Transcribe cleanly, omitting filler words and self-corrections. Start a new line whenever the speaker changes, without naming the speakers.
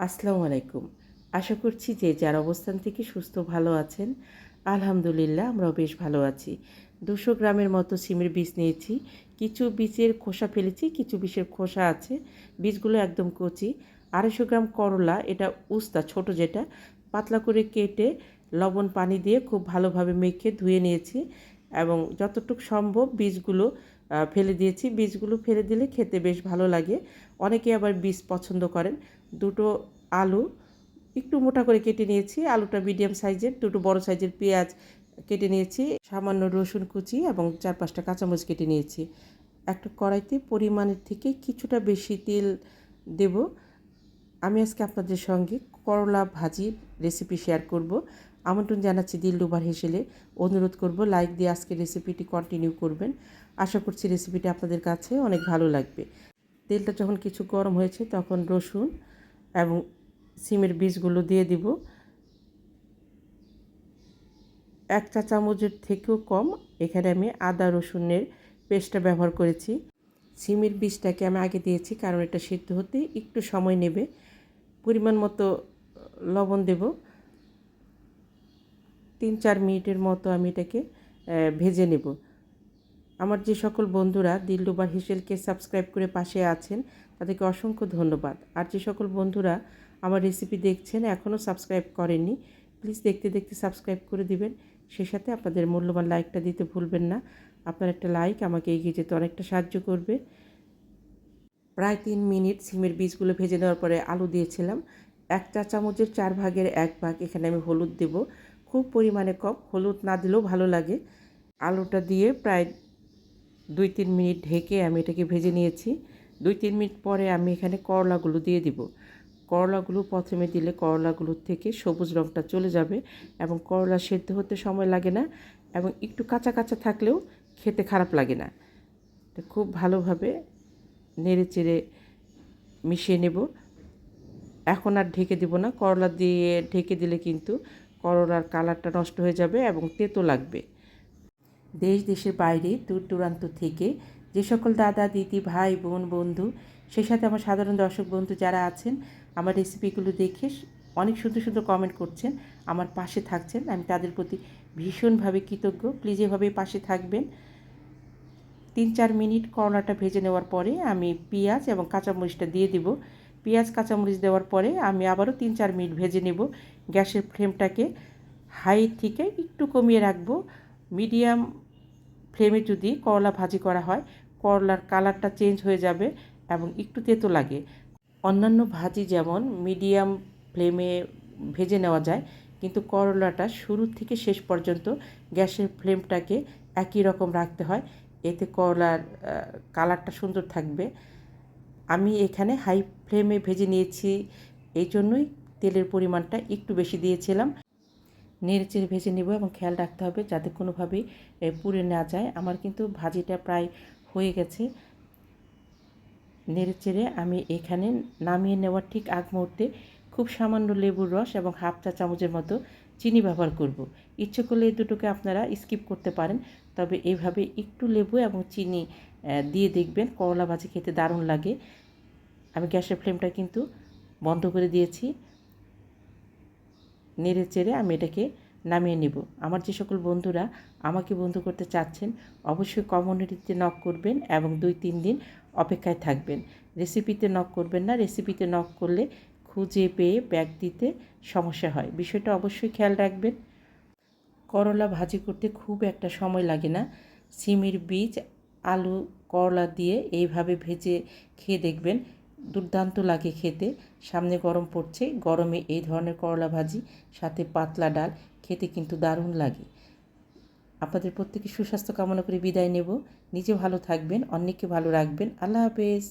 আসসালামু আলাইকুম। আশা করছি যে যার অবস্থান থেকে সুস্থ ভালো আছেন। আলহামদুলিল্লাহ আমরাও বেশ ভালো আছি। ২০০ গ্রামের মতো সিমের বীজ নিয়েছি। কিছু বীজের খোসা ফেলেছি, কিছু বীজের খোসা আছে। বীজগুলো একদম কচি। ২৫০ গ্রাম করলা, এটা উস্তা ছোট যেটা, পাতলা করে কেটে লবণ পানি দিয়ে খুব ভালোভাবে মেখে ধুয়ে নিয়েছি এবং যতটুকু সম্ভব বীজগুলো ফেলে দিয়েছি। বীজগুলো ফেলে দিলে খেতে বেশ ভালো লাগে। অনেকে আবার বীজ পছন্দ করেন। দুটো আলু একটু মোটা করে কেটে নিয়েছি, আলুটা মিডিয়াম সাইজের, দুটো বড় সাইজের পেঁয়াজ কেটে নিয়েছি, সামান্য রসুন কুচি এবং ৪-৫টা কাঁচামরিচ কেটে নিয়েছি। একটা কড়াইতে পরিমাণের থেকে কিছুটা বেশি তেল দেব। আমি আজকে আপনাদের সঙ্গে করলা ভাজির রেসিপি শেয়ার করব। আমন্ত্রণ জানাচ্ছি দিলরুবার হেসেলে। অনুরোধ করব লাইক দিয়ে আজকে রেসিপিটি কন্টিনিউ করবেন। আশা করছি রেসিপিটি আপনাদের কাছে অনেক ভালো লাগবে। তেলটা যখন কিছু গরম হয়েছে তখন রসুন এবং সিমের বীজগুলো দিয়ে দিব। ১ চা চামচের থেকেও কম এখানে আমি আদা রসুনের পেস্টটা ব্যবহার করেছি। সিমের বীজটাকে আমি আগে দিয়েছি কারণ এটা সিদ্ধ হতে একটু সময় নেবে। পরিমাণ মতো লবণ দেব। ৩-৪ মিনিটের মতো আমি এটাকে ভেজে নেব। আমার যে সকল বন্ধুরা দিলরুবার হেসেলকে সাবস্ক্রাইব করে পাশে আছেন তাদেরকে অসংখ্য ধন্যবাদ। আর যে সকল বন্ধুরা আমার রেসিপি দেখছেন এখনও সাবস্ক্রাইব করেননি, প্লিজ দেখতে দেখতে সাবস্ক্রাইব করে দিবেন। সেই সাথে আপনাদের মূল্যবান লাইকটা দিতে ভুলবেন না। আপনার একটা লাইক আমাকে এগিয়ে যেতে অনেকটা সাহায্য করবে। প্রায় ৩ মিনিট সিমের বীজগুলো ভেজে নেওয়ার পরে আলু দিয়েছিলাম। ১ চা চামচের ৪ ভাগের ১ ভাগ এখানে আমি হলুদ দেব। খুব পরিমাণে কম, হলুদ না দিলেও ভালো লাগে। আলুটা দিয়ে প্রায় ২-৩ মিনিট ঢেকে আমি এটাকে ভেজে নিয়েছি। ২-৩ মিনিট পরে আমি এখানে করলাগুলো দিয়ে দিব। করলাগুলো প্রথমে দিলে করলাগুলোর থেকে সবুজ রঙটা চলে যাবে এবং করলা সেদ্ধ হতে সময় লাগে না এবং একটু কাঁচা কাঁচা থাকলেও খেতে খারাপ লাগে না। এটা খুব ভালোভাবে নেড়ে চেড়ে মিশিয়ে নেব। এখন আর ঢেকে দিব না, করলা দিয়ে ঢেকে দিলে কিন্তু করলার কালারটা নষ্ট হয়ে যাবে এবং তেতো লাগবে। দেশ দেশের বাইরে দূর দূরান্ত থেকে যে সকল দাদা দিদি ভাই বোন বন্ধু, সেই সাথে আমার সাধারণ দর্শক বন্ধু যারা আছেন আমার রেসিপিগুলো দেখে অনেক সুন্দর সুন্দর কমেন্ট করছেন, আমার পাশে থাকছেন, আমি তাদের প্রতি ভীষণভাবে কৃতজ্ঞ। প্লিজ এভাবেই পাশে থাকবেন। ৩-৪ মিনিট করলাটা ভেজে নেওয়ার পরে আমি পেঁয়াজ এবং কাঁচামরিচটা দিয়ে দিব। পেঁয়াজ কাঁচামরিচ দেওয়ার পরে আমি আবারও ৩-৪ মিনিট ভেজে নেব। গ্যাসের ফ্লেমটাকে হাই থেকে একটু কমিয়ে রাখবো। মিডিয়াম ফ্লেমে যদি করলা ভাজি করা হয় করলার কালারটা চেঞ্জ হয়ে যাবে এবং একটু তেতো লাগে। অন্যান্য ভাজি যেমন মিডিয়াম ফ্লেমে ভেজে নেওয়া যায়, কিন্তু করলাটা শুরু থেকে শেষ পর্যন্ত গ্যাসের ফ্লেমটাকে একই রকম রাখতে হয়, এতে করলার কালারটা সুন্দর থাকবে। আমি এখানে হাই ফ্লেমে ভেজে নিয়েছি, এই জন্যই তেলের পরিমাণটা একটু বেশি দিয়েছিলাম। নেড়েচেড়ে ভেজে নেব এবং খেয়াল রাখতে হবে যাতে কোনোভাবেই পুড়ে না যায়। আমার কিন্তু ভাজিটা প্রায় হয়ে গেছে। নেড়েচেড়ে আমি এখানে নামিয়ে নেওয়ার ঠিক আগ মুহূর্তে খুব সামান্য লেবুর রস এবং হাফ চা চামচের মতো চিনি ব্যবহার করব। ইচ্ছে করলে এই দুটোকে আপনারা স্কিপ করতে পারেন, তবে এইভাবে একটু লেবু এবং চিনি দিয়ে দেখবেন করলা ভাজি খেতে দারুণ লাগে। আমি গ্যাসের ফ্লেমটা কিন্তু বন্ধ করে দিয়েছি। নেড়ে চেড়ে আমি এটাকে নামিয়ে নেব। আমার যে সকল বন্ধুরা আমাকে বন্ধু করতে চাচ্ছেন অবশ্যই কমিউনিটিতে নক করবেন এবং ২-৩ দিন অপেক্ষায় থাকবেন। রেসিপিতে নক করবেন না, রেসিপিতে নক করলে খুঁজে পেয়ে ব্যাক দিতে সমস্যা হয়, বিষয়টা অবশ্যই খেয়াল রাখবেন। করলা ভাজি করতে খুব একটা সময় লাগে না। সিমের বীজ আলু করলা দিয়ে এইভাবে ভেজে খেয়ে দেখবেন, দুর্দান্ত লাগে খেতে। সামনে গরম পড়ছে, গরমে এই ধরনের করলা ভাজি সাথে পাতলা ডাল খেতে কিন্তু দারুণ লাগে। আপনাদের প্রত্যেকে সুস্বাস্থ্য কামনা করে বিদায় নেব। নিজে ভালো থাকবেন, অন্যকে ভালো রাখবেন। আল্লাহ হাফেজ।